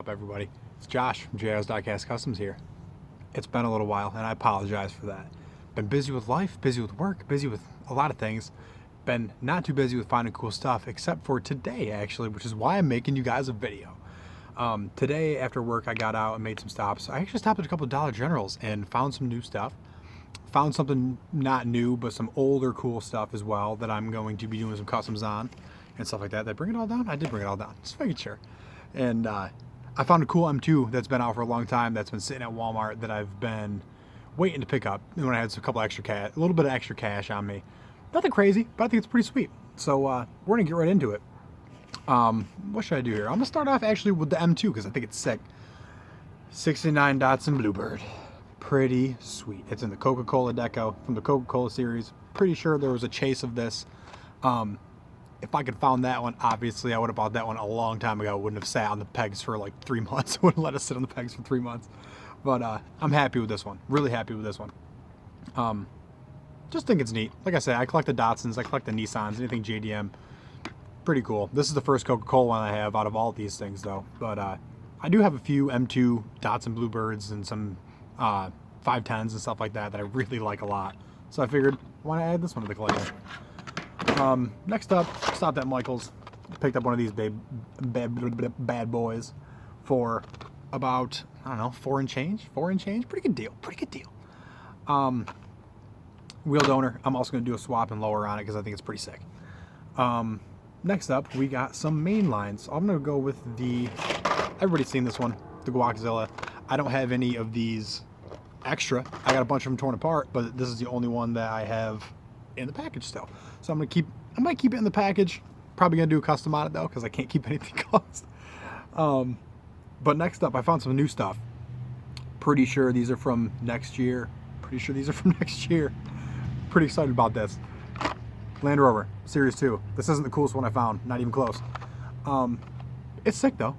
Up, everybody? It's Josh from Diecast Customs here. It's been a little while, and I apologize for that. Been busy with life, busy with work, busy with a lot of things. Been not too busy with finding cool stuff, except for today, actually, which is why I'm making you guys a video. Today, after work, I got out and made some stops. I actually stopped at a couple of Dollar Generals and found some new stuff. Found something not new, but some older cool stuff as well that I'm going to be doing some customs on and stuff like that. Did I bring it all down? I did bring it all down. Just making sure. And I found a cool M2 that's been out for a long time that's been sitting at Walmart that I've been waiting to pick up when I had a couple extra cash, a little bit of extra cash on me. Nothing crazy, but I think it's pretty sweet. So we're gonna get right into it. What should I do here? I'm gonna start off actually with the M2 because I think it's sick. 69 Datsun Bluebird. Pretty sweet. It's in the Coca-Cola deco from the Coca-Cola series. Pretty sure there was a chase of this. If I could found that one, obviously I would have bought that one a long time ago. I wouldn't have sat on the pegs for like 3 months. Wouldn't let us sit on the pegs for 3 months. But I'm happy with this one. Really happy with this one. Just think it's neat. Like I said, I collect the Datsuns, I collect the Nissans, anything JDM. Pretty cool. This is the first Coca-Cola one I have out of all of these things though. But I do have a few M2 Datsun Bluebirds and some 510s and stuff like that that I really like a lot. So I figured, why not add this one to the collection? Next up, stopped at Michael's, picked up one of these bad boys for about, I don't know, 4 and change, pretty good deal. Wheel donor, I'm also going to do a swap and lower on it because I think it's pretty sick. Next up, we got some main lines. I'm going to go with everybody's seen this one, the Guaczilla. I don't have any of these extra. I got a bunch of them torn apart, but this is the only one that I have in the package still. So I might keep it in the package. Probably gonna do a custom on it though, because I can't keep anything closed. But next up, I found some new stuff. Pretty sure these are from next year. Pretty excited about this. Land Rover, Series 2. This isn't the coolest one I found, not even close. It's sick though.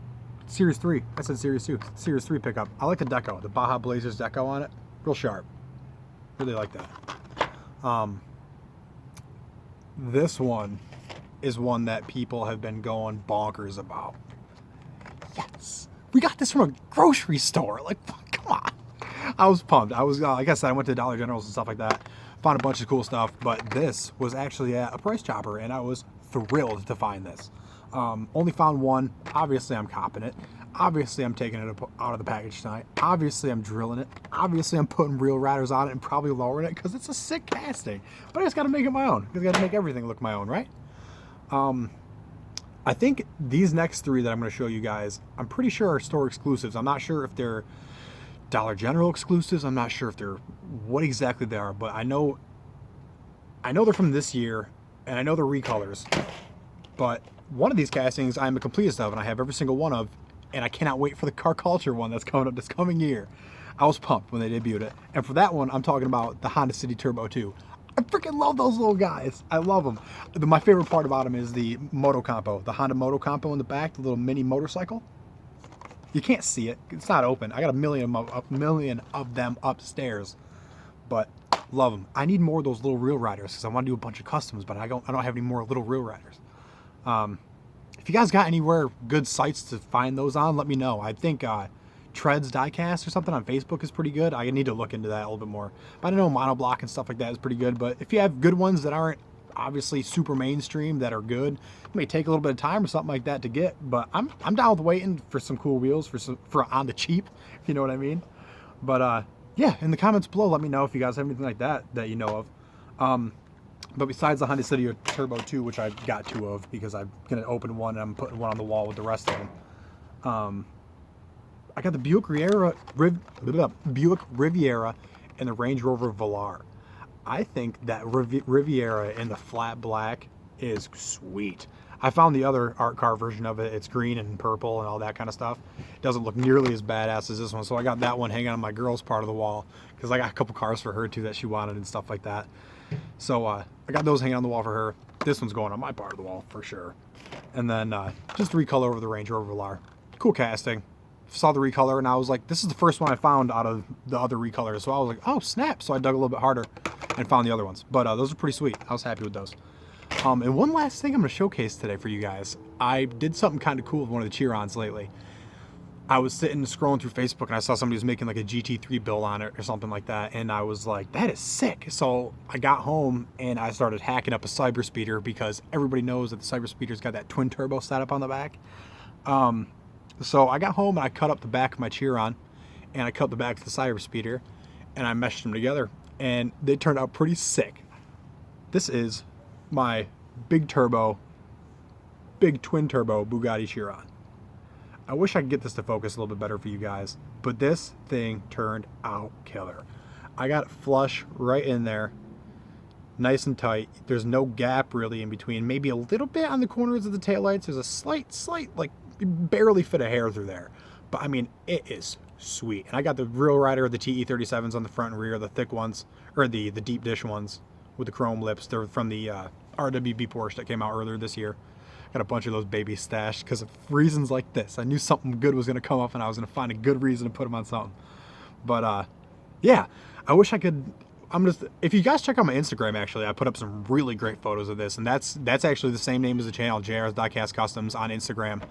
Series 3, I said Series 2. Series 3 pickup. I like the deco, the Baja Blazers deco on it. Real sharp. Really like that. This one is one that people have been going bonkers about. Yes, we got this from a grocery store. Like, come on. I was pumped. I was, like I said, I went to Dollar Generals and stuff like that. Found a bunch of cool stuff, but this was actually at a Price Chopper, and I was thrilled to find this. Only found one. Obviously, I'm copping it. Obviously, I'm taking it out of the package tonight. Obviously, I'm drilling it. Obviously, I'm putting real riders on it and probably lowering it because it's a sick casting. But I just got to make it my own. I got to make everything look my own, right? I think these next 3 that I'm going to show you guys, I'm pretty sure are store exclusives. I'm not sure if they're Dollar General exclusives. I'm not sure if they're what exactly they are, but I know they're from this year, and I know they're recolors. But one of these castings I'm the completest of, and I have every single one of, and I cannot wait for the Car Culture one that's coming up this coming year. I was pumped when they debuted it. And for that one, I'm talking about the Honda City Turbo 2. I freaking love those little guys. I love them. My favorite part about them is the Moto Compo, the Honda Moto Compo in the back, the little mini motorcycle. You can't see it. It's not open. I got a million of them upstairs. But love them. I need more of those little real riders because I want to do a bunch of customs, but I don't have any more little real riders. If you guys got anywhere good sites to find those on, let me know. I think Treads Diecast or something on Facebook is pretty good. I need to look into that a little bit more. But I know Monoblock and stuff like that is pretty good. But if you have good ones that aren't obviously super mainstream that are good, it may take a little bit of time or something like that to get. But I'm down with waiting for some cool wheels for on the cheap, if you know what I mean. But yeah, in the comments below, let me know if you guys have anything like that you know of. But besides the Honda City Turbo 2, which I've got 2 of because I'm going to open one and I'm putting one on the wall with the rest of them. I got the Buick Riviera and the Range Rover Velar. I think that Riviera in the flat black is sweet. I found the other art car version of it. It's green and purple and all that kind of stuff. It doesn't look nearly as badass as this one. So I got that one hanging on my girl's part of the wall because I got a couple cars for her too that she wanted and stuff like that. So I got those hanging on the wall for her. This one's going on my part of the wall for sure. And then just recolor over the Range Rover Velar. Cool casting. Saw the recolor and I was like, this is the first one I found out of the other recolors. So I was like, oh snap. So I dug a little bit harder and found the other ones. But those are pretty sweet. I was happy with those. And one last thing I'm going to showcase today for you guys. I did something kind of cool with one of the Cheer-Ons lately. I was sitting scrolling through Facebook and I saw somebody was making like a GT3 build on it or something like that, and I was like, that is sick. So I got home and I started hacking up a Cyber Speeder, because everybody knows that the Cyber Speeder's got that twin turbo setup on the back. So I got home and I cut up the back of my Chiron, and I cut the back of the Cyber Speeder, and I meshed them together, and they turned out pretty sick. This is my big twin turbo Bugatti Chiron. I wish I could get this to focus a little bit better for you guys, but this thing turned out killer. I got it flush right in there, nice and tight. There's no gap really in between. Maybe a little bit on the corners of the taillights. There's a slight, like, you barely fit a hair through there. But I mean, it is sweet. And I got the real rider of the TE37s on the front and rear, the thick ones, or the deep dish ones with the chrome lips. They're from the RWB Porsche that came out earlier this year. Got a bunch of those babies stashed because of reasons like this. I knew something good was going to come up and I was going to find a good reason to put them on something. But yeah, I wish I could. If you guys check out my Instagram, actually, I put up some really great photos of this, and that's actually the same name as the channel, JR's Diecast Customs on Instagram.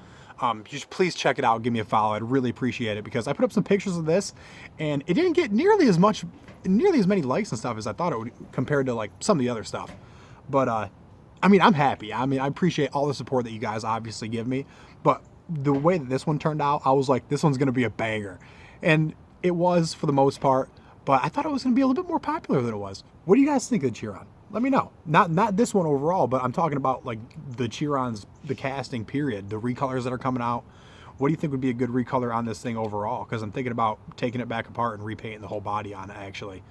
You should please check it out, give me a follow. I'd really appreciate it, because I put up some pictures of this and it didn't get nearly as many likes and stuff as I thought it would, compared to like some of the other stuff. But I mean, I'm happy. I mean, I appreciate all the support that you guys obviously give me, but the way that this one turned out, I was like, this one's going to be a banger. And it was, for the most part, but I thought it was going to be a little bit more popular than it was. What do you guys think of the Chiron? Let me know. Not this one overall, but I'm talking about like the Chirons, the casting period, the recolors that are coming out. What do you think would be a good recolor on this thing overall? Because I'm thinking about taking it back apart and repainting the whole body on it, actually.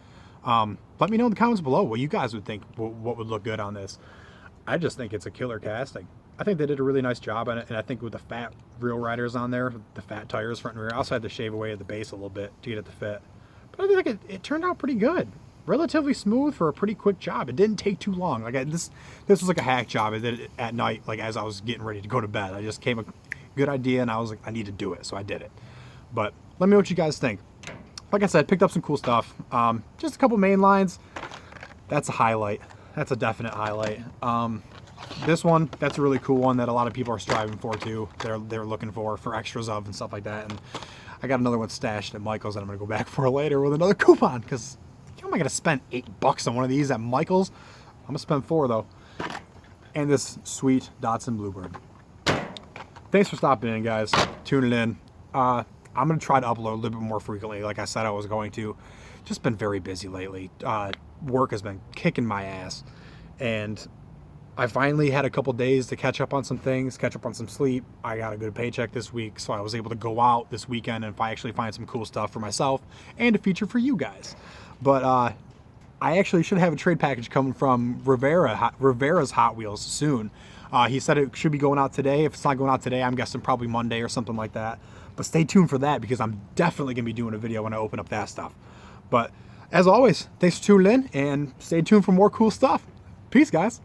Let me know in the comments below what you guys would think, what would look good on this. I just think it's a killer casting. I think they did a really nice job on it, and I think with the fat real riders on there, the fat tires front and rear, I also had to shave away at the base a little bit to get it to fit. But I think it turned out pretty good. Relatively smooth for a pretty quick job. It didn't take too long. Like this was like a hack job. I did it at night, like as I was getting ready to go to bed. I just came a good idea, and I was like, I need to do it, so I did it. But let me know what you guys think. Like I said, picked up some cool stuff. Just a couple main lines. That's a highlight. That's a definite highlight. This one, that's a really cool one that a lot of people are striving for too. They're looking for extras of and stuff like that. And I got another one stashed at Michael's that I'm gonna go back for later with another coupon, because how am I gonna spend $8 on one of these at Michael's? I'm gonna spend $4 though. And this sweet Datsun Bluebird. Thanks for stopping in, guys. Tuning in. I'm gonna try to upload a little bit more frequently, like I said I was going to. Just been very busy lately. Work has been kicking my ass, and I finally had a couple days to catch up on some things, catch up on some sleep. I got a good paycheck this week, so I was able to go out this weekend and actually find some cool stuff for myself and a feature for you guys. But I actually should have a trade package coming from Rivera's Hot Wheels soon. He said it should be going out today. If it's not going out today, I'm guessing probably Monday or something like that. But stay tuned for that, because I'm definitely going to be doing a video when I open up that stuff. But as always, thanks for tuning in, and stay tuned for more cool stuff. Peace, guys.